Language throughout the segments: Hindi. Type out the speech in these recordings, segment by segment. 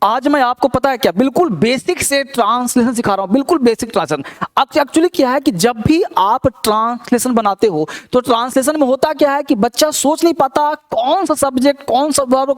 आज मैं आपको पता है क्या, बिल्कुल बेसिक से ट्रांसलेशन सिखा रहा हूं, बिल्कुल बेसिक ट्रांसलेशन। अब एक्चुअली क्या है कि जब भी आप ट्रांसलेशन बनाते हो तो ट्रांसलेशन में होता क्या है कि बच्चा सोच नहीं पाता कौन सा सब्जेक्ट, कौन सा वर्ब,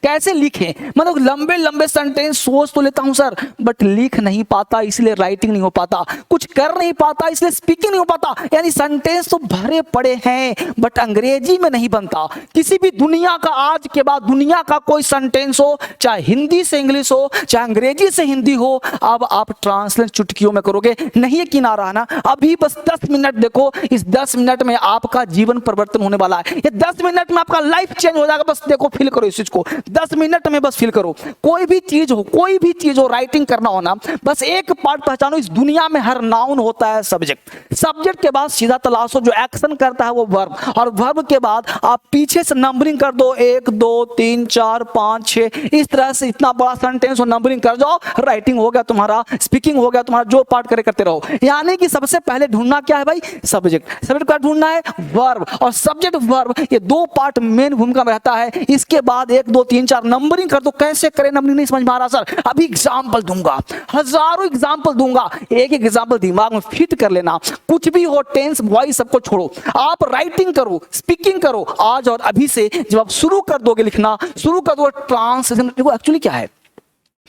कैसे लिखें। मतलब लंबे लंबे सेंटेंस सोच तो लेता हूं सर, बट लिख नहीं पाता, इसलिए राइटिंग नहीं हो पाता, कुछ कर नहीं पाता, इसलिए स्पीकिंग नहीं हो पाता। यानी सेंटेंस तो भरे पड़े हैं बट अंग्रेजी में नहीं बनता। किसी भी दुनिया का, आज के बाद दुनिया का कोई सेंटेंस हो, चाहे हिंदी से इंग्लिश हो, चाहे अंग्रेजी से हिंदी हो, अब आप ट्रांसलेट चुटकियों में करोगे, नहीं यकीन आ रहा ना? अभी बस 10 मिनट देखो, इस 10 मिनट में आपका जीवन परिवर्तन होने वाला है। ये 10 मिनट में आपका लाइफ चेंज हो जाएगा। बस देखो, फील करो इस चीज को, 10 मिनट में बस फील करो। कोई भी चीज हो, कोई भी चीज हो, राइटिंग करना हो ना, बस एक पार्ट पहचानो, इस दुनिया में हर नाउन होता है सब्जेक्ट। सब्जेक्ट के बाद सीधा तलाशो जो एक्शन करता है वो वर्ब, और वर्ब के बाद आप पीछे से नंबरिंग कर दो, 1 2 3 4 5 6, इस तरह से इतना बड़ा सेंटेंस हो, नंबरिंग कर जाओ, राइटिंग हो गया तुम्हारा, स्पीकिंग हो गया तुम्हारा, जो पार्ट करे करते रहो। यानी कि सबसे पहले ढूंढना क्या है भाई? सब्जेक्ट। सब्जेक्ट का ढूंढना है वर्ब, और सब्जेक्ट वर्ब ये दो पार्ट मेन भूमिका में रहता है। इसके बाद 1 2 3 4 नंबरिंग कर दो। कैसे करें नंबरिंग नहीं समझ में आ रहा सर? अभी एग्जाम्पल दूंगा, हजारों एग्जाम्पल दूंगा, एक एक एग्जाम्पल दिमाग में फिट कर लेना। कुछ भी हो, टेंस वॉइस सबको छोड़ो, आप राइटिंग करो, स्पीकिंग करो आज और अभी से। जब आप शुरू कर दोगे लिखना, शुरू कर दो ट्रांसलेशन। देखो एक्चुअली क्या है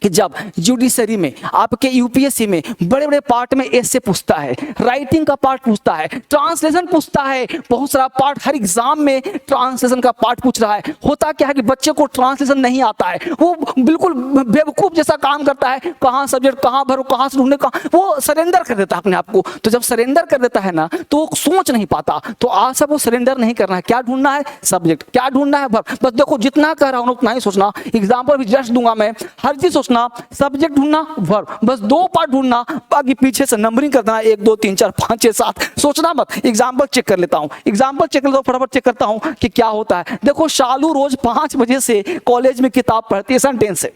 कि जब जुडिशरी में, आपके यूपीएससी में बड़े बड़े पार्ट में ऐसे पूछता है, राइटिंग का पार्ट पूछता है, ट्रांसलेशन पूछता है, बहुत सारा पार्ट, हर एग्जाम में ट्रांसलेशन का पार्ट पूछ रहा है। होता क्या है कि बच्चे को ट्रांसलेशन नहीं आता है, वो बिल्कुल बेवकूफ जैसा काम करता है, कहाँ सब्जेक्ट, कहाँ भरो, कहाँ से ढूंढने, कहाँ, वो सरेंडर कर देता है अपने आप को। तो जब सरेंडर कर देता है ना तो वो सोच नहीं पाता। तो आज सब वो सरेंडर नहीं करना है। क्या ढूंढना है? सब्जेक्ट। क्या ढूंढना है? वर्ब। बस देखो, जितना कह रहा हूं उतना ही सोचना। एग्जाम्पल भी जस्ट दूंगा मैं, हर चीज सोचना, सब्जेक्ट ढूंढना, वर्ब, बस दो पार्ट ढूंढना, बाकी पीछे से नंबरिंग करना, 1 2 3 4 5 6 7, सोचना मत। एग्जाम्पल चेक कर लेता हूं, एग्जाम्पल चेक कर लेता हूं, फटाफट चेक करता हूं कि क्या होता है। देखो, शालू रोज 5 बजे से कॉलेज में किताब पढ़ती है, सेंटेंस से,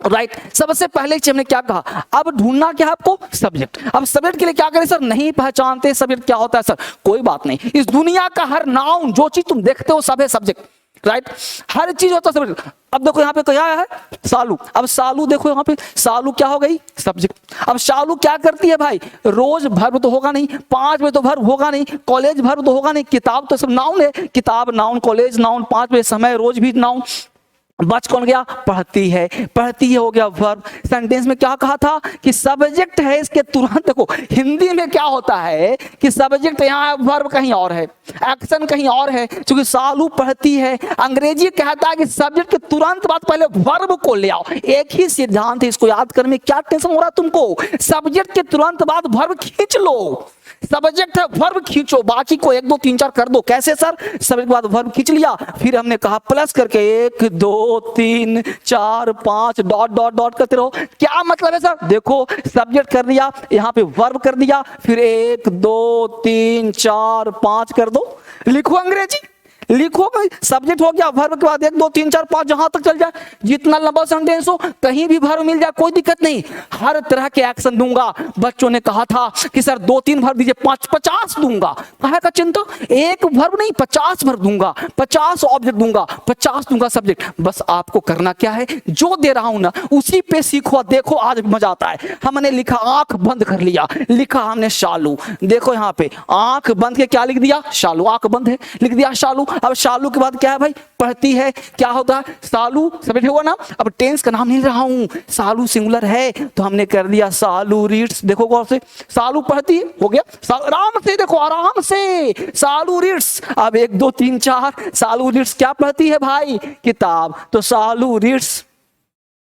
राइट। सबसे पहले हमने क्या कहा? अब ढूंढना क्या है आपको? सब्जेक्ट। अब सब्जेक्ट के लिए क्या करें सर? नहीं पहचानते सब्जेक्ट क्या होता है सर? कोई बात नहीं, इस दुनिया का हर नाउन, जो चीज तुम देखते हो सब है सब्जेक्ट, राइट। हर चीज होता है सब्जेक्ट। अब देखो यहाँ पे क्या है? सालू। अब सालू देखो यहाँ पे, सालू क्या हो गई? सब्जेक्ट। अब शालू क्या करती है भाई? रोज भर्व तो होगा नहीं, 5 बजे तो भर्व होगा नहीं, कॉलेज भर्व तो होगा नहीं, किताब तो सब नाउन है, किताब नाउन, कॉलेज नाउन, 5 बजे समय, रोज भी नाउन। बच कौन गया? पढ़ती है। पढ़ती है हो गया वर्ब। सेंटेंस में क्या कहा था कि सब्जेक्ट है, इसके तुरंत देखो हिंदी में क्या होता है कि सब्जेक्ट यहाँ है, वर्ब कहीं और है, एक्शन कहीं और है। क्योंकि सालू पढ़ती है, अंग्रेजी कहता है कि सब्जेक्ट के तुरंत बाद पहले वर्ब को ले आओ। एक ही सिद्धांत है, इसको याद करने में क्या टेंशन हो रहा है तुमको? सब्जेक्ट के तुरंत बाद वर्ब खींच लो। सब्जेक्ट है, वर्ब खींचो, बाकी को 1 2 3 4 कर दो। कैसे सर? सब्जेक्ट के बाद वर्ब खींच लिया, फिर हमने कहा प्लस करके 1 2 3 4 5 डॉट डॉट डॉट करते रहो। क्या मतलब है सर? देखो, सब्जेक्ट कर दिया, यहाँ पे वर्ब कर दिया, फिर 1 2 3 4 5 कर दो। लिखो अंग्रेजी, लिखो भाई, सब्जेक्ट हो गया, वर्ब के बाद 1 2 3 4 5 जहां तक चल जाए, जितना लंबा सेंटेंस हो, कहीं भी वर्ब मिल जाए, कोई दिक्कत नहीं। हर तरह के एक्शन दूंगा। बच्चों ने कहा था कि सर 2 3 वर्ब दीजिए, 50 दूंगा। कहा का चिंता? एक वर्ब नहीं, 50 वर्ब दूंगा, 50 ऑब्जेक्ट दूंगा, 50 दूंगा सब्जेक्ट। बस आपको करना क्या है? जो दे रहा हूं ना उसी पे सीखो। देखो आज मजा आता है। हमने लिखा, आंख बंद कर लिया, लिखा हमने शालू। देखो यहाँ पे आंख बंद के क्या लिख दिया? शालू। आंख बंद है, लिख दिया शालू। अब शालू के बाद क्या है भाई? पढ़ती है। क्या होता है? सालू, समझ हुआ ना? अब टेंस का नाम नहीं ले रहा हूं, सालू सिंगुलर है तो हमने कर दिया सालू रीड्स। देखो गौर से, सालू पढ़ती है हो गया, आराम से देखो, आराम से, सालू रीड्स। अब 1 2 3 4, सालू रीड्स क्या पढ़ती है भाई? किताब। तो Salu reads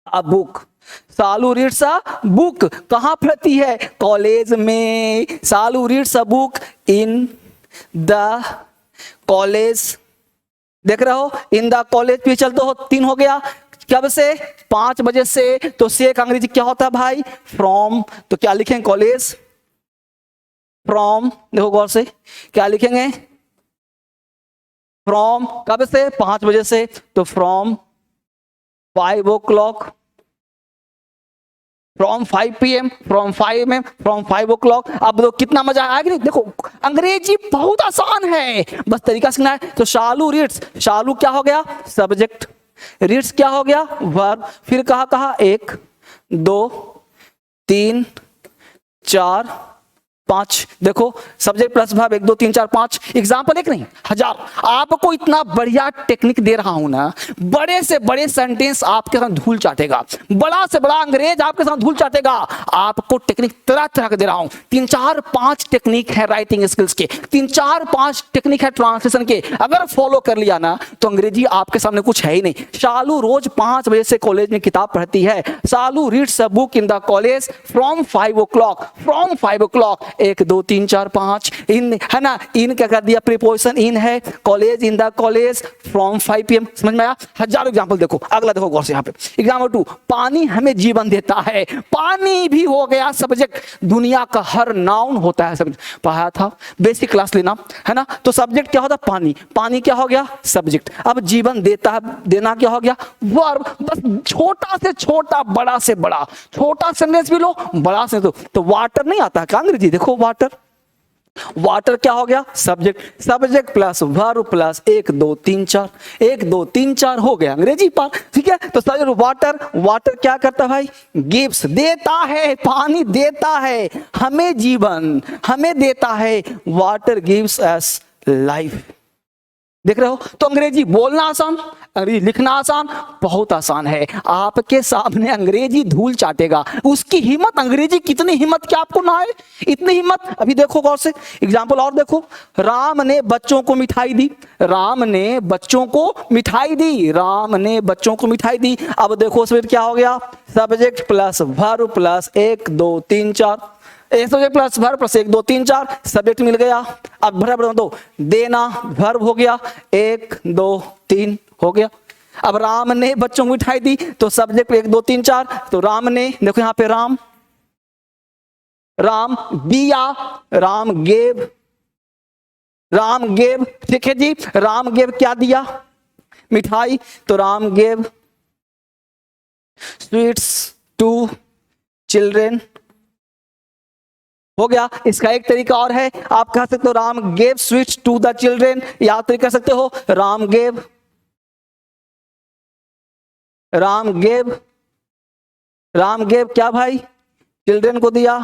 a book. Salu reads a book. कहां पढ़ती है? कॉलेज में। Salu reads a book in the college. देख रहे हो, इन द कॉलेज पे चलते हो, 3 हो गया। कब से? 5 बजे से। तो से का अंग्रेजी क्या होता है भाई? फ्रॉम। तो क्या लिखेंगे? College from. देखो गौर से, क्या लिखेंगे? फ्रॉम। कब से? 5 बजे से। तो from 5 o'clock, from 5 PM, from 5 AM, from 5 o'clock। अब देखो कितना मजा आएगा। देखो अंग्रेजी बहुत आसान है, बस तरीका सीखना है। तो शालू रीड्स, शालू क्या हो गया? सब्जेक्ट। रीड्स क्या हो गया, वर्ब। फिर कहा कहा 1 2 3 4 5, देखो सब्जेक्ट प्लस वर्ब 1 2 3 4 5। एग्जाम्पल एक नहीं हजार। आपको इतना बढ़िया टेक्निक दे रहा हूं ना, बड़े से बड़े सेंटेंस आपके साथ धूल चाटेगा, बड़ा से बड़ा अंग्रेज आपके साथ धूल चाटेगा। आपको टेक्निक तरह तरह के दे रहा हूं। 3 4 5 टेक्निक है राइटिंग स्किल्स के, 3 4 5 टेक्निक है ट्रांसलेशन के। अगर फॉलो कर लिया ना तो अंग्रेजी आपके सामने कुछ है ही नहीं। शालू रोज 5 बजे से कॉलेज में किताब पढ़ती है। Shalu reads a book in the college from 5 o'clock, from 5 o'clock। 1 2 3 4 5 in है ना, इन क्या कर दिया, प्रीपोजिशन इन है, college in the college from 5 PM। समझ में आया? हजारों एग्जांपल देखो। अगला देखो गौर से यहाँ पे एग्जाम्पल 2, पानी हमें जीवन देता है। पानी भी हो गया सब्जेक्ट, दुनिया का हर नाउन होता है सब्जेक्ट। पढ़ाया था बेसिक क्लास लेना है ना। तो सब्जेक्ट क्या होता है, पानी, पानी क्या हो गया, सब्जेक्ट। अब जीवन देता है, देना क्या हो गया, वर्ब। बस छोटा से छोटा, बड़ा से बड़ा, छोटा सेंटेंस भी लो, बड़ा से तो वाटर नहीं आता है क्या अंग्रेजी, देखो वाटर, वाटर क्या हो गया, subject. Subject plus verb plus 1 2 3 4, 1 2 3 4 हो गया अंग्रेजी पार। ठीक है, तो सब्जेक्ट वाटर, वाटर क्या करता है भाई, गिव्स, देता है, पानी देता है हमें जीवन, हमें देता है, वाटर गिव्स अस लाइफ। देख रहे हो? तो अंग्रेजी बोलना आसान, अंग्रेजी लिखना आसान, बहुत आसान है। आपके सामने अंग्रेजी धूल चाटेगा। उसकी हिम्मत, अंग्रेजी कितनी हिम्मत क्या आपको ना है, इतनी हिम्मत। अभी देखो गौर से एग्जाम्पल और देखो। राम ने बच्चों को मिठाई दी, राम ने बच्चों को मिठाई दी, राम ने बच्चों को मिठाई दी। अब देखो उसमें क्या हो गया, subject plus verb plus 1 2 3 4, subject plus verb plus 1 2 3 4, subject मिल गया। अब बराबर दो, देना वर्ब हो गया, 1 2 3 हो गया। अब राम ने बच्चों को मिठाई दी, तो सब्जेक्ट 1 2 3 4, तो राम ने, देखो यहां पे राम, राम दिया, राम गेव, राम गेव। ठीक है जी, राम गेव क्या दिया, मिठाई, तो Ram gave sweets to children हो गया। इसका एक तरीका और है, आप कह सकते हो Ram gave sweets to the children, या तो कह सकते हो Ram gave, Ram gave, Ram gave क्या भाई, चिल्ड्रेन को दिया,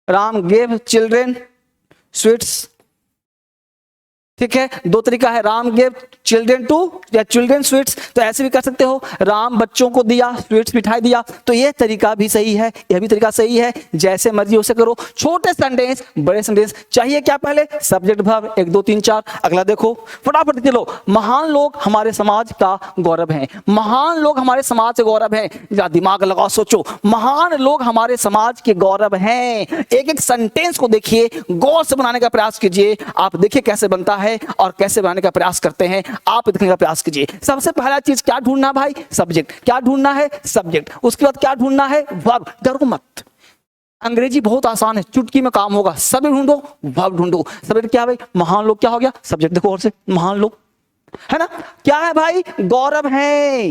राम गेव चिल्ड्रेन स्वीट्स। ठीक है, दो तरीका है, राम गेव चिल्ड्रेन टू या चिल्ड्रेन स्वीट्स। तो ऐसे भी कर सकते हो, राम बच्चों को दिया, स्वीट्स मिठाई दिया। तो ये तरीका भी सही है, यह भी तरीका सही है, जैसे मर्जी उसे करो। छोटे सेंटेंस, बड़े सेंटेंस, चाहिए क्या पहले, सब्जेक्ट वर्ब 1 2 3 4। अगला देखो फटाफट चलो। महान लोग हमारे समाज का गौरव हैं, महान लोग हमारे समाज के गौरव हैं। या दिमाग लगाओ, सोचो, महान लोग हमारे समाज के गौरव हैं। एक एक सेंटेंस को देखिए, गौर से बनाने का प्रयास कीजिए। आप देखिए कैसे बनता है और कैसे बनाने का प्रयास करते हैं, आप देखने का प्रयास कीजिए। सबसे पहला चीज क्या ढूंढना भाई, सब्जेक्ट। क्या ढूंढना है, सब्जेक्ट। उसके बाद क्या ढूंढना है, वर्ब। डरो मत, अंग्रेजी बहुत आसान है, चुटकी में काम होगा। सब्जेक्ट ढूंढो, वर्ब ढूंढो। सब्जेक्ट क्या भाई, महान लोग क्या हो गया, सब्जेक्ट। देखो और से, महान लोग है ना, क्या है भाई, गौरव है,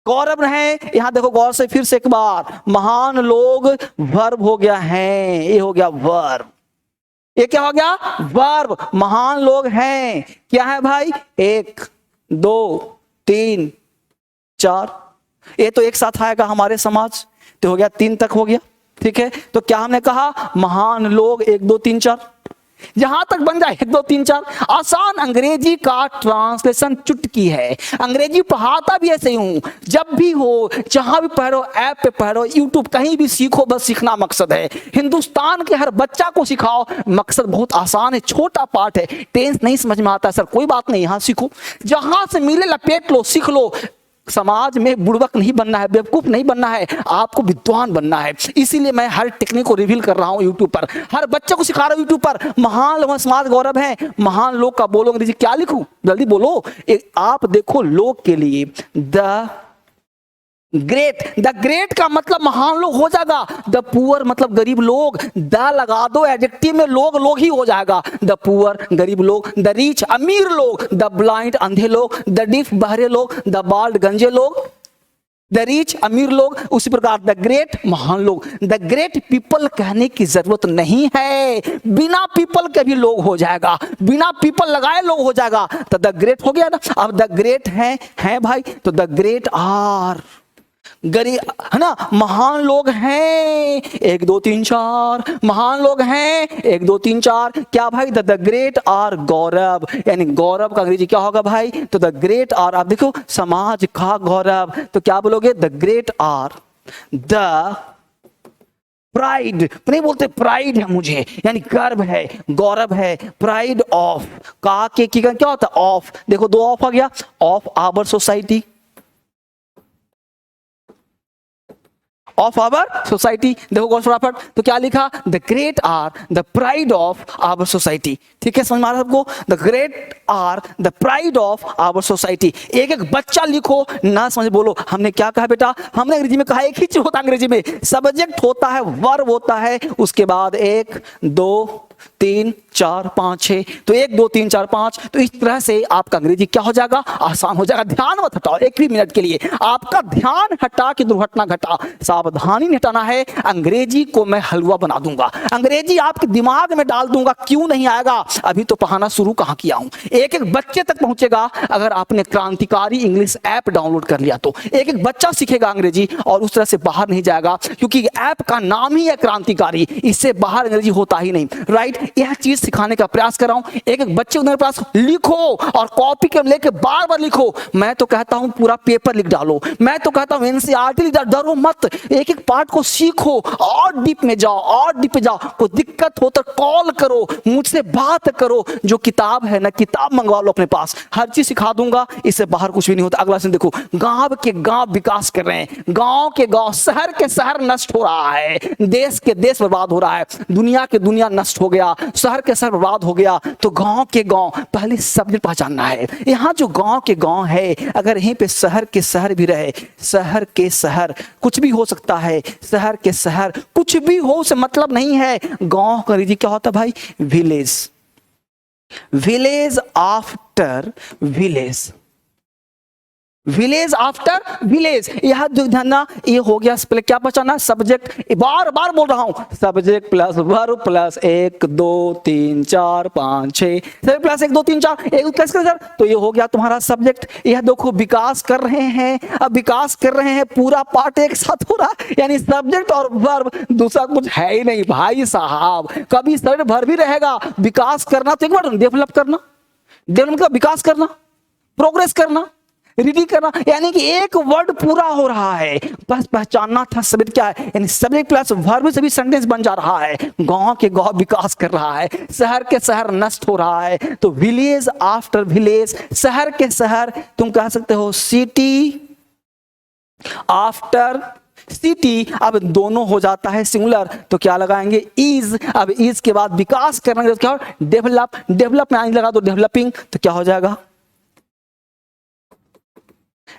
गौरव है। यहां देखो गौर से फिर से एक बार, महान लोग वर्ब हो गया है, ये हो गया वर्ब। ये क्या हो गया, वर्ब। महान लोग हैं, क्या है भाई, 1 2 3 4। ये तो एक साथ आएगा हमारे समाज, तो हो गया 3 तक हो गया। ठीक है, तो क्या हमने कहा, महान लोग 1 2 3 4, जहां तक बन जाए 1 2 3 4। आसान अंग्रेजी का ट्रांसलेशन चुटकी है। अंग्रेजी पढ़ाता भी ऐसे ही हूं, जब भी हो, जहां भी पढ़ो, ऐप पे पढ़ो, यूट्यूब, कहीं भी सीखो, बस सीखना मकसद है। हिंदुस्तान के हर बच्चा को सिखाओ, मकसद बहुत आसान है, छोटा पार्ट है। टेंस नहीं समझ में आता सर, कोई बात नहीं, यहां सीखो, जहां से मिले लपेट लो, सीख लो। समाज में बुड़बक नहीं बनना है, बेवकूफ नहीं बनना है, आपको विद्वान बनना है। इसीलिए मैं हर टेक्निक को रिवील कर रहा हूं यूट्यूब पर, हर बच्चे को सिखा रहा हूं यूट्यूब पर। महान लोग समाज गौरव है, महान लोग का बोलो अंग्रेजी क्या लिखूं, जल्दी बोलो। आप देखो, लोग के लिए द ग्रेट, द ग्रेट का मतलब महान लोग हो जाएगा, द पुअर मतलब गरीब लोग, द लगा दो एडजेक्टिव में, लोग लोग ही हो जाएगा। द पुअर गरीब लोग, द रिच अमीर लोग, द ब्लाइंड अंधे लोग, द डिफ बहरे लोग, द बाल्ड गंजे लोग। द रिच अमीर लोग, उसी प्रकार द ग्रेट महान लोग। द ग्रेट पीपल कहने की जरूरत नहीं है, बिना पीपल के भी लोग हो जाएगा, बिना पीपल लगाए लोग हो जाएगा, तो द ग्रेट हो गया ना। अब द ग्रेट है भाई, तो द ग्रेट आर, गरीब है ना, महान लोग हैं 1 2 3 4, महान लोग हैं 1 2 3 4। क्या भाई, द ग्रेट आर गौरव, यानी गौरव का अंग्रेजी क्या होगा भाई, तो द ग्रेट आर। आप देखो समाज का गौरव, तो क्या बोलोगे, the great are the pride, नहीं बोलते प्राइड है मुझे, यानी गर्व है, गौरव है, प्राइड ऑफ का के क्या होता है, ऑफ, देखो 2 ऑफ आ गया, of our society, of our society. देखो गौर फटाफट, तो क्या लिखा, the great are the pride of our society. ठीक है, समझ में आ रहा है सबको, the great are the pride of our society. एक एक बच्चा लिखो, ना समझ बोलो हमने क्या कहा बेटा, हमने अंग्रेजी में कहा एक ही चीज होता है, अंग्रेजी में सब्जेक्ट होता है, वर्ब होता है, उसके बाद 1 2 3 4 5 6, तो 1 2 3 4 5। तो इस तरह से आपका अंग्रेजी क्या हो जाएगा, आसान हो जाएगा। ध्यान मत हटाओ, एक भी मिनट के लिए आपका ध्यान हटा कि दुर्घटना घटा, सावधानी नहीं हटाना है। अंग्रेजी को मैं हलवा बना दूंगा, अंग्रेजी आपके दिमाग में डाल दूंगा, क्यों नहीं आएगा, अभी तो पढ़ाना शुरू कहां किया हूं। एक एक बच्चे तक पहुंचेगा अगर आपने क्रांतिकारी इंग्लिश ऐप डाउनलोड कर लिया तो। एक एक बच्चा सीखेगा अंग्रेजी और उस तरह से बाहर नहीं जाएगा, क्योंकि ऐप का नाम ही है क्रांतिकारी, इससे बाहर अंग्रेजी होता ही नहीं। राइट, यह चीज सिखाने का प्रयास कर रहा हूं। एक एक बच्चे उन्हें पास लिखो और कॉपी के लेके बार बार लिखो। मैं तो कहता हूं पूरा पेपर लिख डालो, मैं तो कहता हूं एनसीईआरटी लिख डालो, डरो मत, एक एक पार्ट को सीखो और डीप में जाओ और डीप में जाओ। कोई दिक्कत हो तो कॉल करो, मुझसे बात करो, जो किताब है ना किताब मंगवा लो अपने पास, हर चीज सिखा दूंगा, इससे बाहर कुछ भी नहीं होता। अगला सीन देखो, गांव के गांव विकास कर रहे हैं, गांव के गांव, शहर के शहर नष्ट हो रहा है, देश के देश बर्बाद हो रहा है, दुनिया के दुनिया नष्ट हो गया, शहर के शहर बर्बाद हो गया। तो गांव के गांव पहले सब्जेक्ट पहचानना है। यहां जो गांव के गांव है, अगर यहीं पे शहर के शहर भी रहे, शहर के शहर कुछ भी हो सकता है, शहर के शहर कुछ भी हो से मतलब नहीं है। गांव का अंग्रेजी क्या होता है भाई, village, village after village, village after village. यह जो ध्यान, ये हो गया, पहले क्या पहचाना, सब्जेक्ट, बार बार बोल रहा हूं, subject plus verb plus 1 2 3 4 5 6, subject plus 1 2 3 4, एक प्लस कर सर, तो ये हो गया तुम्हारा सब्जेक्ट। यह देखो विकास कर रहे हैं, अब विकास कर रहे हैं, पूरा पार्ट एक साथ हो रहा है, यानी सब्जेक्ट और वर्ब, दूसरा कुछ है ही नहीं भाई साहब। कभी सब्जेक्ट वर्ब भी रहेगा, विकास करना तो एक बार डेवलप करना, डेवलप का विकास करना, प्रोग्रेस करना, रीडिंग करना, यानी कि एक वर्ड पूरा हो रहा है। बस पहचानना था सब्जेक्ट क्या है, यानी सब्जेक्ट प्लस वर्ब से भी सेंटेंस बन जा रहा है। गांव के गांव विकास कर रहा है, शहर के शहर नष्ट हो रहा है, तो विलेज आफ्टर विलेज, शहर के शहर तुम कह सकते हो सिटी आफ्टर सिटी। अब दोनों हो जाता है सिंगुलर, तो क्या लगाएंगे, इज। अब इज के बाद विकास करना तो क्या, डेवलप, डेवलप में लगा दो डेवलपिंग, तो क्या हो जाएगा,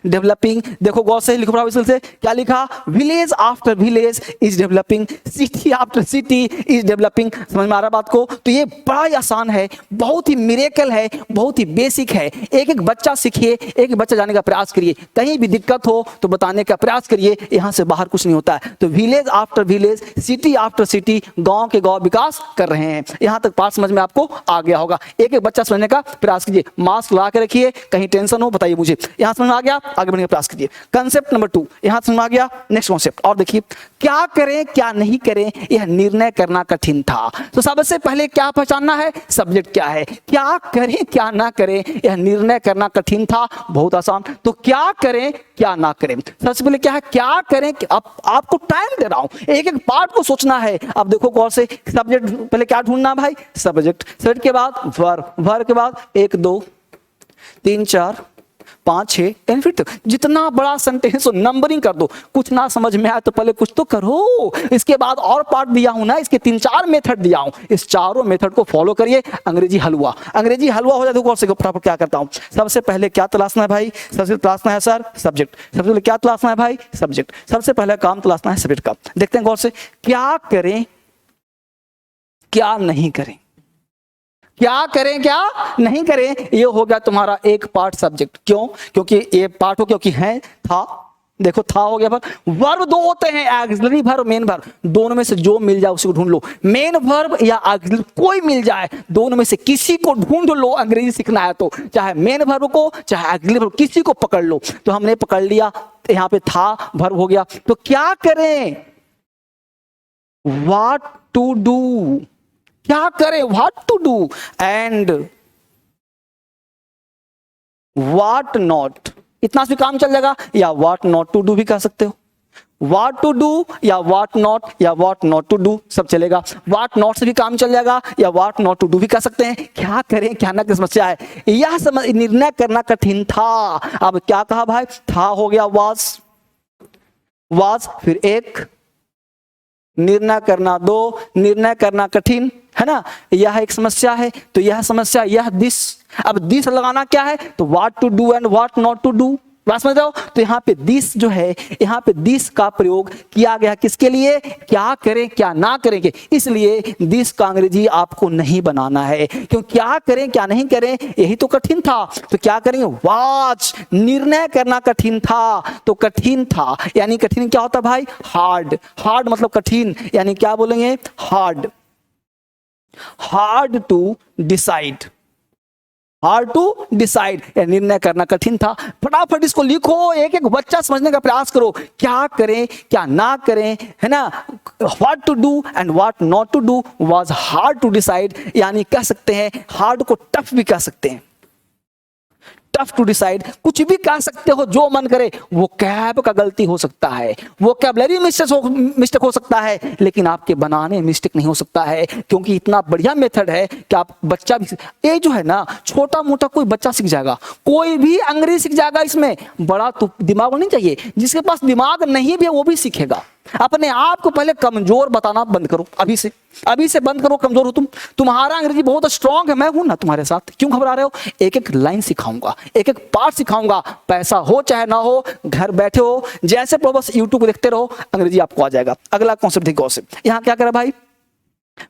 डेवलपिंग। देखो गौर से लिखो प्रॉब्लम से, क्या लिखा, village after village is developing, city after city is developing. समझ में आ रहा बात को, तो ये बड़ा ही आसान है, बहुत ही मिरेकल है, बहुत ही बेसिक है। एक एक बच्चा सीखिए, एक एक बच्चा जाने का प्रयास करिए, कहीं भी दिक्कत हो तो बताने का प्रयास करिए, यहां से बाहर कुछ नहीं होता है। तो village after village, city after city, गांव के गांव विकास कर रहे हैं। यहां तक बात समझ में आपको आ गया होगा। एक एक बच्चा समझने का प्रयास कीजिए, मास्क लगा के रखिए, कहीं टेंशन हो बताइए मुझे। यहां समझ में आ गया, आगे बढ़ने का प्रयास कीजिए। कंसेप्ट नंबर 2 यहां समझ में आ गया। नेक्स्ट कॉन्सेप्ट और देखिए, क्या करें क्या नहीं करें, यह निर्णय करना कठिन था। तो सबसे पहले क्या पहचानना है, सब्जेक्ट क्या है, क्या करें क्या ना करें, यह निर्णय करना कठिन था। बहुत आसान, तो क्या करें क्या ना करें। सबसे पहले क्या है, क्या करें, आपको टाइम दे रहा हूं, एक एक पार्ट को सोचना है। अब देखो कौन से सब्जेक्ट, पहले क्या ढूंढना भाई, सब्जेक्ट, सब्जेक्ट के बाद वर्ब, वर्ब के बाद 1 2 3 4 5 6, एंड फिर जितना बड़ा सेंटेंस हो नंबरिंग कर दो। कुछ ना समझ में आया तो पहले कुछ तो करो, इसके बाद और पार्ट दिया हूं ना, इसके 3-4 मेथड दिया हूं, इस चारों मेथड को फॉलो करिए। अंग्रेजी हलवा, अंग्रेजी हलवा हो जाए तो कौन से फटाफट क्या करता हूं, सबसे पहले क्या तलाशना है भाई, सबसे तलाशना है सर सब्जेक्ट। सबसे पहले क्या तलाशना है भाई, सब्जेक्ट। सबसे पहले काम तलाशना है सब्जेक्ट का। देखते हैं गौर से, क्या करें क्या नहीं करें, क्या करें क्या नहीं करें, ये हो गया तुम्हारा एक पार्ट सब्जेक्ट। क्यों, क्योंकि ये पार्ट हो, क्योंकि है था, देखो था हो गया वर्ब। वर्ब दो होते हैं, ऑक्सिलरी वर्ब, मेन वर्ब। दोनों में से जो मिल जाए उसी को ढूंढ लो, मेन वर्ब या ऑक्सिलरी कोई मिल जाए, दोनों में से किसी को ढूंढ लो। अंग्रेजी सीखना है तो चाहे मेन वर्ब को चाहे ऑक्सिलरी वर्ब, किसी को पकड़ लो। तो हमने पकड़ लिया, यहाँ पे था वर्ब हो गया। तो क्या करें, व्हाट टू डू, क्या करें, what to do and what not, इतना से काम चल जाएगा। या व्हाट नॉट टू डू भी कह सकते हो, व्हाट टू डू या व्हाट नॉट या व्हाट नॉट टू डू सब चलेगा। व्हाट नॉट से भी काम चल जाएगा या व्हाट नॉट टू डू भी कह सकते हैं। क्या करें क्या ना की समस्या है, यह निर्णय करना कठिन था। अब क्या कहा भाई, था हो गया वाज, फिर एक निर्णय करना, दो निर्णय करना कठिन है ना, यह एक समस्या है। तो यह समस्या, यह दिस, अब दिस लगाना क्या है, तो what to do and what not to do, बात समझ रहे हो। तो यहाँ पे दिस जो है, यहाँ पे दिस का प्रयोग किया गया किसके लिए, क्या करें क्या ना करेंगे। इसलिए दिस का अंग्रेजी आपको नहीं बनाना है, क्यों, क्या करें क्या नहीं करें यही तो कठिन था। तो क्या करेंगे, वाच, निर्णय करना कठिन था। तो कठिन था यानी कठिन क्या होता भाई, हार्ड, हार्ड मतलब कठिन, यानी क्या बोलेंगे, hard, hard to decide, hard to decide, निर्णय करना कठिन था। फटाफट इसको लिखो, एक एक बच्चा समझने का प्रयास करो, क्या करें क्या ना करें, है ना। What to do and what not to do was hard to decide, यानी कह सकते हैं हार्ड को टफ भी कह सकते हैं, टफ टू डिसाइड, कुछ भी कह सकते हो जो मन करे। वो कैब का गलती हो सकता है, वो कैबलरी मिस्टेक हो सकता है, लेकिन आपके बनाने मिस्टेक नहीं हो सकता है, क्योंकि इतना बढ़िया मेथड है कि आप बच्चा भी, ये जो है ना छोटा मोटा कोई बच्चा सीख जाएगा, कोई भी अंग्रेजी सीख जाएगा। इसमें बड़ा तो दिमाग नहीं चाहिए, जिसके पास दिमाग नहीं भी है वो भी सीखेगा। अपने आप को पहले कमजोर बताना बंद करो, अभी से बंद करो, कमजोर हो तुम, तुम्हारा अंग्रेजी बहुत स्ट्रांग है, मैं हूं ना तुम्हारे साथ, क्यों घबरा रहे हो। एक एक लाइन सिखाऊंगा, एक एक पार्ट सिखाऊंगा, पैसा हो चाहे ना हो, घर बैठे हो जैसे पढ़ो, बस यूट्यूब को देखते रहो, अंग्रेजी आपको आ जाएगा। अगला कॉन्सेप्ट देखिए, कॉन्सेप्ट यहाँ क्या करा भाई,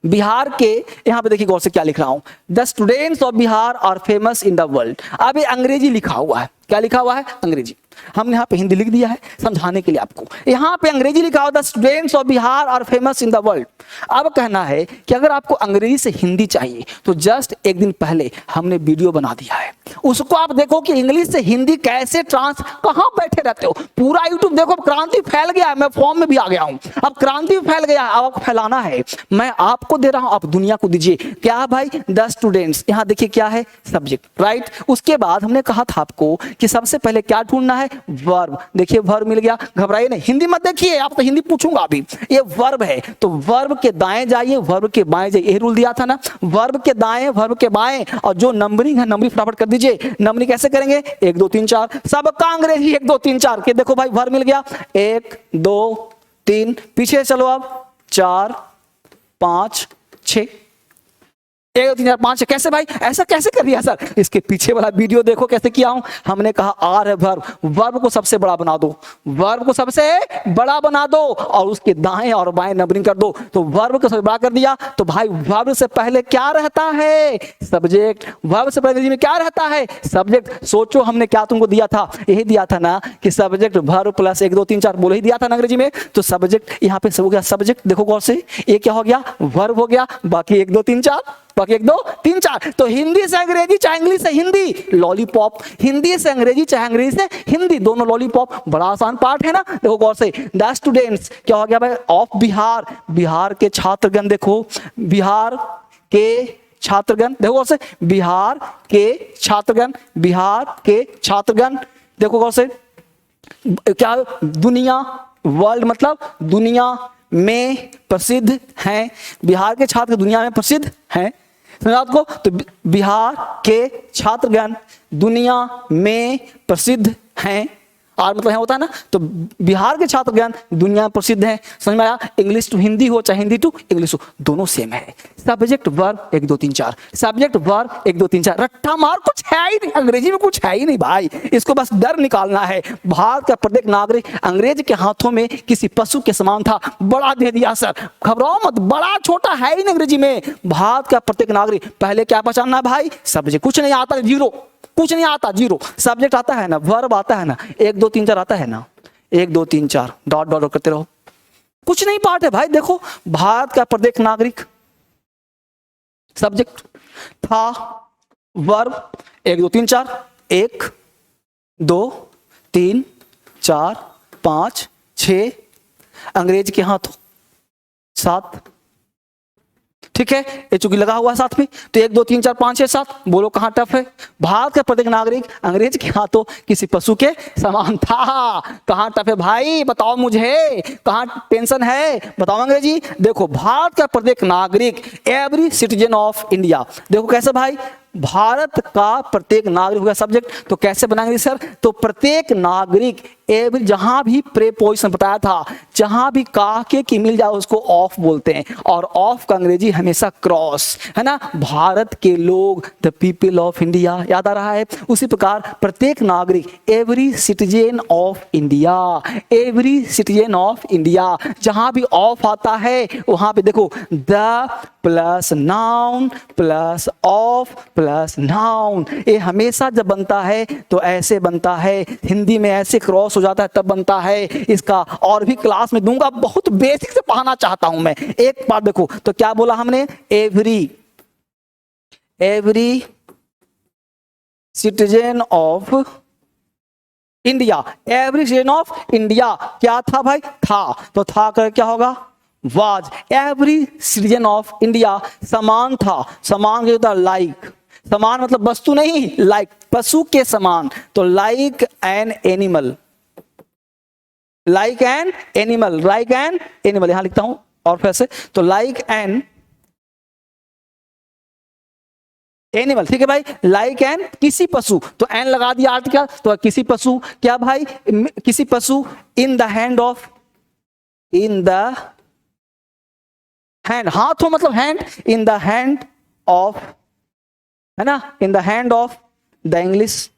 बिहार के, यहां पे देखिए गौर से क्या लिख रहा हूं, the students of Bihar are famous in the world. अब ये अंग्रेजी लिखा हुआ है, क्या लिखा हुआ है, अंग्रेजी, हमने यहाँ पे हिंदी लिख दिया है समझाने के लिए आपको। यहाँ पे अंग्रेजी लिखा हुआ, the students of Bihar are famous in the world. अब कहना है कि अगर आपको अंग्रेजी से हिंदी चाहिए तो जस्ट एक दिन पहले हमने वीडियो बना दिया है, उसको आप देखो कि इंग्लिश से हिंदी कैसे कहाँ बैठे रहते हो, पूरा यूट्यूब देखो। क्रांति फैल गया है, मैं फॉर्म में भी आ गया हूं, अब क्रांति फैल गया है, अब आपको फैलाना है, मैं आपको दे रहा हूं, आप दुनिया को दीजिए। क्या भाई, द स्टूडेंट्स, यहाँ देखिए क्या है, सब्जेक्ट, राइट। उसके बाद हमने कहा था आपको कि सबसे पहले क्या ढूंढना है, वर्ब। देखिए वर्ब मिल गया, घबराइए नहीं, हिंदी मत देखिए, आप तो हिंदी पूछूंगा अभी, ये वर्ब है तो वर्ब के दाएं जाइए, वर्ब के बाएं जाइए, यही रूल दिया था ना, वर्ब के दाएं वर्ब के बाएं, और जो नंबरिंग है नंबरिंग फटाफट कर दीजिए। नंबरिंग कैसे करेंगे, 1 2 3 4, सबका अंग्रेजी 1 2 3 4 के। देखो भाई वर्ब मिल गया, 1 2 3, पीछे चलो अब 4 5 6, 1 2 3 4 5, कैसे भाई, ऐसा कैसे कर दिया सर, इसके पीछे वाला वीडियो देखो कैसे किया हूं। हमने कहा आर है वर्ब, वर्ब को सबसे बड़ा बना दो, वर्ब को सबसे बड़ा बना दो और उसके दाएं और बाएं नंबरिंग कर दो। तो वर्ब को सबसे बड़ा कर दिया, तो भाई वर्ब से पहले क्या रहता है, सब्जेक्ट। वर्ब से पहले में क्या रहता है, सब्जेक्ट। सोचो हमने क्या तुमको दिया था, यही दिया था ना कि सब्जेक्ट वर्ब प्लस 1 2 3 4 बोले ही दिया था ना अंग्रेजी में। तो सब्जेक्ट यहाँ पे हो गया सब्जेक्ट, देखो गौर से, ये क्या हो गया, वर्ब हो गया, बाकी 1 2 3 4, बाकी 1 2 3 4। तो हिंदी से अंग्रेजी चाहे इंग्लिश से हिंदी, लॉलीपॉप, हिंदी से अंग्रेजी चाहे अंग्रेजी से हिंदी, दोनों लॉलीपॉप। बड़ा आसान पार्ट है ना, देखो गौर से, द स्टूडेंट्स क्या हो गया भाई, ऑफ बिहार, बिहार के छात्रगण, देखो बिहार के छात्रगण, देखो गौर से, बिहार के छात्रगण, बिहार के छात्रगण, देखो गौर से, क्या दुनिया, वर्ल्ड मतलब दुनिया में प्रसिद्ध हैं, बिहार के छात्र दुनिया में प्रसिद्ध हैं, समझा आपको। तो बिहार के छात्रगण दुनिया में प्रसिद्ध हैं, और मतलब यहाँ होता है ना, तो बिहार के छात्रगण दुनिया में प्रसिद्ध हैं, समझ में आया। इंग्लिश टू हिंदी हो चाहे हिंदी टू इंग्लिश हो, दोनों सेम है। सब्जेक्ट वर्ब 1 2 3 4, सब्जेक्ट वर्ब 1 2 3 4, रट्टा मार, कुछ है ही नहीं अंग्रेजी में, कुछ है ही नहीं भाई, इसको बस डर निकालना है। भारत का प्रत्येक नागरिक अंग्रेज के हाथों में किसी पशु के समान था, बड़ा दे दिया सर, घबराओ मत, बड़ा छोटा है ही नहीं अंग्रेजी में। भारत का प्रत्येक नागरिक पहले क्या पहचानना भाई, सब्जेक्ट, कुछ नहीं आता, जीरो, कुछ नहीं आता, जीरो। सब्जेक्ट आता है ना, वर्ब आता है ना, 1 2 3 4 आता है ना, 1 2 3 4 डॉट डॉट करते रहो, कुछ नहीं पार्ट है भाई। देखो भारत का प्रत्येक नागरिक, सब्जेक्ट था, वर्ब 1 2 3 4, 1 2 3 4 5 6, अंग्रेज के हाथों 7, ठीक है, ये चूंकि लगा हुआ है साथ में, तो 1 2 3 4 5 6 7, बोलो कहां टफ है। भारत का प्रत्येक नागरिक अंग्रेज के हाथों किसी पशु के समान था, कहां टफ है भाई बताओ मुझे, कहां टेंशन है बताओ अंग्रेजी। देखो भारत का प्रत्येक नागरिक, एवरी सिटीजन ऑफ इंडिया, देखो कैसे भाई, भारत का प्रत्येक नागरिक होगा सब्जेक्ट, तो कैसे बनाएंगे सर, तो प्रत्येक नागरिक, एवरी, जहां भी प्रेपोजिशन बताया था, जहां भी का के की मिल जाए उसको ऑफ बोलते हैं, और ऑफ का अंग्रेजी हमेशा क्रॉस, है ना। भारत के लोग, द पीपल ऑफ इंडिया, याद आ रहा है। उसी प्रकार प्रत्येक नागरिक, every citizen of India, every citizen of India, जहां भी ऑफ आता है वहां पे देखो the plus noun plus of plus noun, ये हमेशा जब बनता है तो ऐसे बनता है, हिंदी में ऐसे क्रॉस हो जाता है तब बनता है। इसका और भी क्लास में दूंगा, बहुत बेसिक से पढ़ाना चाहता हूं मैं। एक बार देखो तो क्या बोला हमने, every citizen of India, every citizen of India, क्या था भाई, था, तो था कर क्या होगा, was. Every citizen of India समान था, समान होता लाइक, समान मतलब वस्तु नहीं, लाइक पशु के समान, तो like an animal, like an animal, like an animal, यहां लिखता हूं और फिर से, तो लाइक एन एनिमल, ठीक है भाई, लाइक एन किसी पशु, तो एन लगा दिया आर्टिकल, तो किसी पशु, क्या भाई, किसी पशु, in the hand of, in the hand, हाथ हो मतलब hand, in the hand of, है ना, in the hand of the English,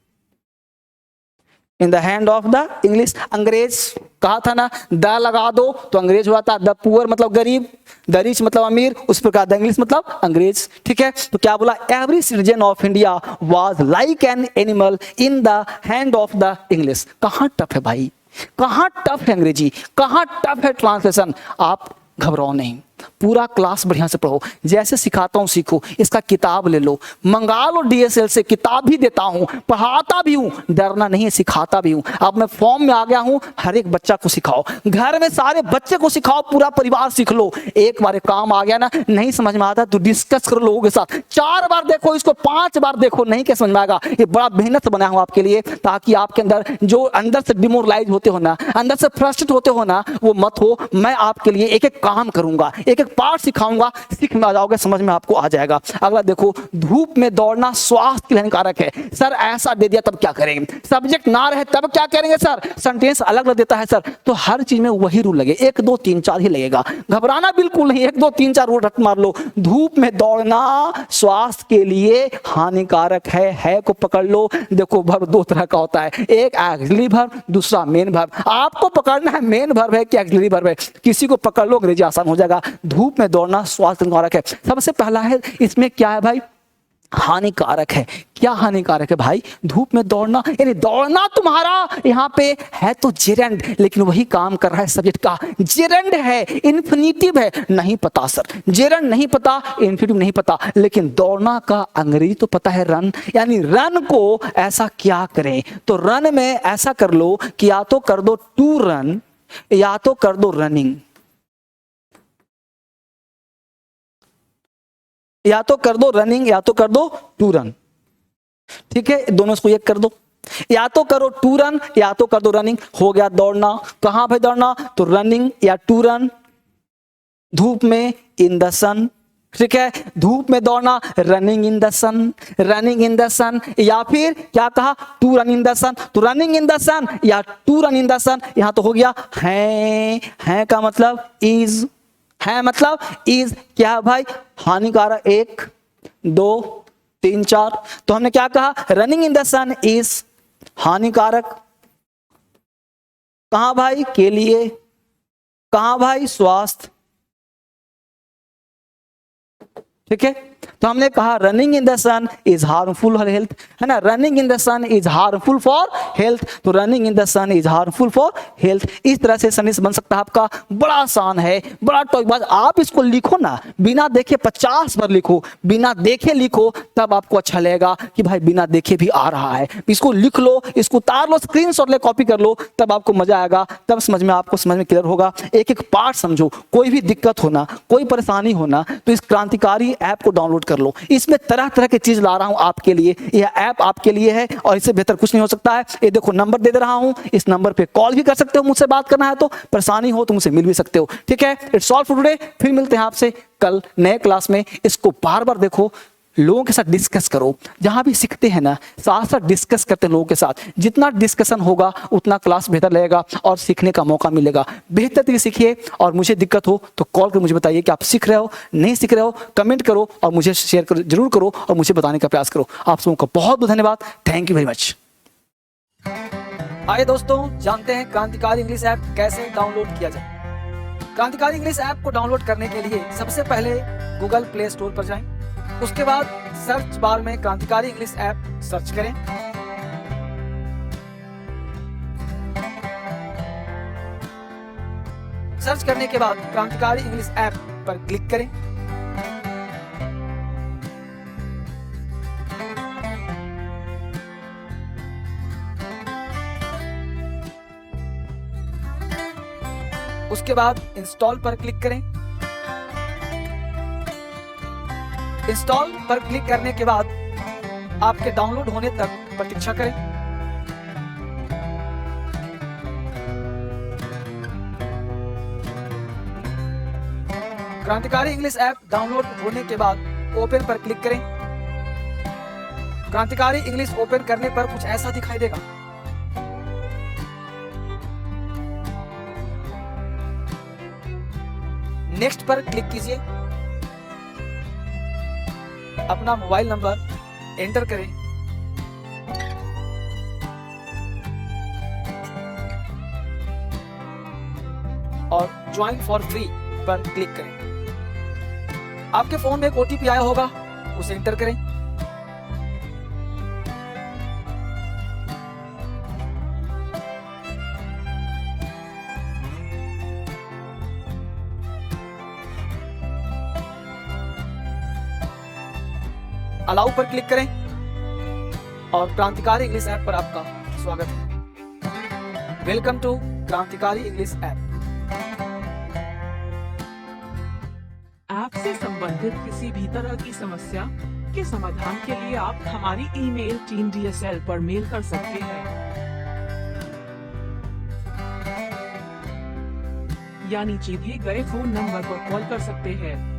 in the hand of the English, अंग्रेज, कहा था ना द लगा दो तो अंग्रेज हुआ था, द पुअर मतलब गरीब, द रिच मतलब अमीर, उस प्रकार द इंग्लिश मतलब अंग्रेज, ठीक है। तो क्या बोला, every citizen of India was like an animal in the hand of the English. कहां टफ है भाई, कहां टफ है अंग्रेजी, कहां टफ है ट्रांसलेशन, आप घबराओ नहीं, पूरा क्लास बढ़िया से पढ़ो, जैसे सिखाता हूं सीखो। इसका किताब ले लो, मंगा लो DSL से, किताब भी देता हूं, पढ़ाता भी हूं, डरना नहीं है, सिखाता भी हूं। अब मैं फॉर्म में आ गया हूं, हर एक बच्चा को सिखाओ, घर में सारे बच्चे को सिखाओ, पूरा परिवार सीख लो। एक बार काम आ गया ना, नहीं समझ में आता तो डिस्कस करो लोगों के साथ, 4 बार देखो इसको, 5 बार देखो, नहीं क्या समझ में आएगा, ये बड़ा मेहनत से बनाया हूं आपके लिए, ताकि आपके अंदर जो अंदर से डिमोरलाइज होते हो ना, अंदर से फ्रस्ट्रेट होते हो ना, वो मत हो। मैं आपके लिए एक एक काम करूंगा, एक एक पार्ट सिखाऊंगा, सीख में आ जाओगे, समझ में आपको आ जाएगा। अगला देखो, धूप में दौड़ना स्वास्थ्य के लिए हानिकारक है। सर ऐसा दे दिया तब क्या करेंगे, सब्जेक्ट ना रहे तब क्या करेंगे सर, सेंटेंस अलग लग देता है सर, तो हर चीज में वही रूल लगे, 1 2 3 4 ही लगेगा, घबराना बिल्कुल नहीं, 1 2 3 4 रूल रट मार लो। धूप में दौड़ना स्वास्थ्य के लिए हानिकारक है को पकड़ लो। देखो वर्ब 2 तरह का होता है, एक एक्सिलरी वर्ब, दूसरा मेन वर्ब। आपको पकड़ना है मेन वर्ब है कि एक्सिलरी वर्ब है, किसी को पकड़ लो, अंग्रेजी आसान हो जाएगा। धूप में दौड़ना स्वास्थ्य हानिकारक है, सबसे पहला है इसमें क्या है भाई, हानिकारक है। क्या हानिकारक है भाई, धूप में दौड़ना, यानी दौड़ना तुम्हारा यहाँ पे है तो जेरेंड, लेकिन वही काम कर रहा है सब्जेक्ट का, जेरेंड है, इन्फिनिटिव है, नहीं पता सर, जेरेंड नहीं पता, इन्फिनिटिव नहीं पता, लेकिन दौड़ना का अंग्रेजी तो पता है रन, यानी रन को ऐसा क्या करें, तो रन में ऐसा कर लो कि या तो कर दो टू रन या तो कर दो रनिंग, या तो कर दो रनिंग या तो कर दो टू रन, ठीक है, दोनों को एक कर दो, या तो करो टू रन या तो कर दो रनिंग, हो गया दौड़ना। कहां पे दौड़ना, तो रनिंग या टू रन, धूप में, इन द सन, ठीक है, धूप में दौड़ना, running in the sun, running in the sun, या फिर क्या कहा, to run in the sun, तो रनिंग इन द सन या to run in the sun. यहां तो हो गया है का मतलब इज, है मतलब इज, क्या भाई, हानिकारक, 1 2 3 4, तो हमने क्या कहा, running in the sun is हानिकारक, कहां भाई, के लिए, कहां भाई, स्वास्थ्य, ठीक है। तो हमने कहा running in the sun is harmful for health, है ना, running in the sun is harmful for health, तो running in the sun is harmful for health. इस तरह से सेंटेंस बन सकता है आपका, बड़ा आसान है, बड़ा टॉपिक। बात आप इसको लिखो ना, बिना देखे 50 बार लिखो, बिना देखे लिखो, तब आपको अच्छा लगेगा कि भाई बिना देखे भी आ रहा है। इसको लिख लो, इसको उतार लो, स्क्रीनशॉट ले, कॉपी कर लो, तब आपको मजा आएगा, तब समझ में आपको समझ में क्लियर होगा। एक एक पार्ट समझो, कोई भी दिक्कत होना, कोई परेशानी होना तो इस क्रांतिकारी ऐप को डाउनलोड कर लो। इसमें तरह तरह की चीज ला रहा हूं आपके लिए, यह ऐप आपके लिए है और इससे बेहतर कुछ नहीं हो सकता है। ये देखो नंबर दे रहा हूं, इस नंबर पे कॉल भी कर सकते हो, मुझसे बात करना है तो, परेशानी हो तो मुझसे मिल भी सकते हो। ठीक है, इट्स ऑल फॉर टुडे। फिर मिलते हैं आपसे कल नए क्लास में। इसको बार बार देखो, लोगों के साथ डिस्कस करो, जहां भी सीखते हैं ना साथ साथ डिस्कस करते हैं लोगों के साथ। जितना डिस्कशन होगा उतना क्लास बेहतर लगेगा और सीखने का मौका मिलेगा। बेहतर तरीके सीखिए और मुझे दिक्कत हो तो कॉल कर मुझे बताइए कि आप सीख रहे हो, नहीं सीख रहे हो, कमेंट करो और मुझे शेयर करो, जरूर करो और मुझे बताने का प्रयास करो। आप सबों का बहुत बहुत धन्यवाद। Thank you very much. आइए दोस्तों, जानते हैं क्रांतिकारी इंग्लिश ऐप कैसे डाउनलोड किया जाए। क्रांतिकारी इंग्लिश ऐप को डाउनलोड करने के लिए सबसे पहले गूगल प्ले स्टोर पर जाएं। उसके बाद सर्च बार में क्रांतिकारी इंग्लिश ऐप सर्च करें। सर्च करने के बाद क्रांतिकारी इंग्लिश ऐप पर क्लिक करें। उसके बाद इंस्टॉल पर क्लिक करें। इंस्टॉल पर क्लिक करने के बाद आपके डाउनलोड होने तक प्रतीक्षा करें। क्रांतिकारी इंग्लिश ऐप डाउनलोड होने के बाद ओपन पर क्लिक करें। क्रांतिकारी इंग्लिश ओपन करने पर कुछ ऐसा दिखाई देगा। नेक्स्ट पर क्लिक कीजिए। अपना मोबाइल नंबर एंटर करें और ज्वाइन फॉर फ्री पर क्लिक करें। आपके फोन में एक ओटीपी आया होगा, उसे एंटर करें। अलाउ पर क्लिक करें और क्रांतिकारी इंग्लिश ऐप पर आपका स्वागत है। वेलकम टू क्रांतिकारी इंग्लिश ऐप। ऐप से संबंधित किसी भी तरह की समस्या के समाधान के लिए आप हमारी ईमेल टीम DSL पर मेल कर सकते हैं, या नीचे दिए गए फोन नंबर पर कॉल कर सकते हैं।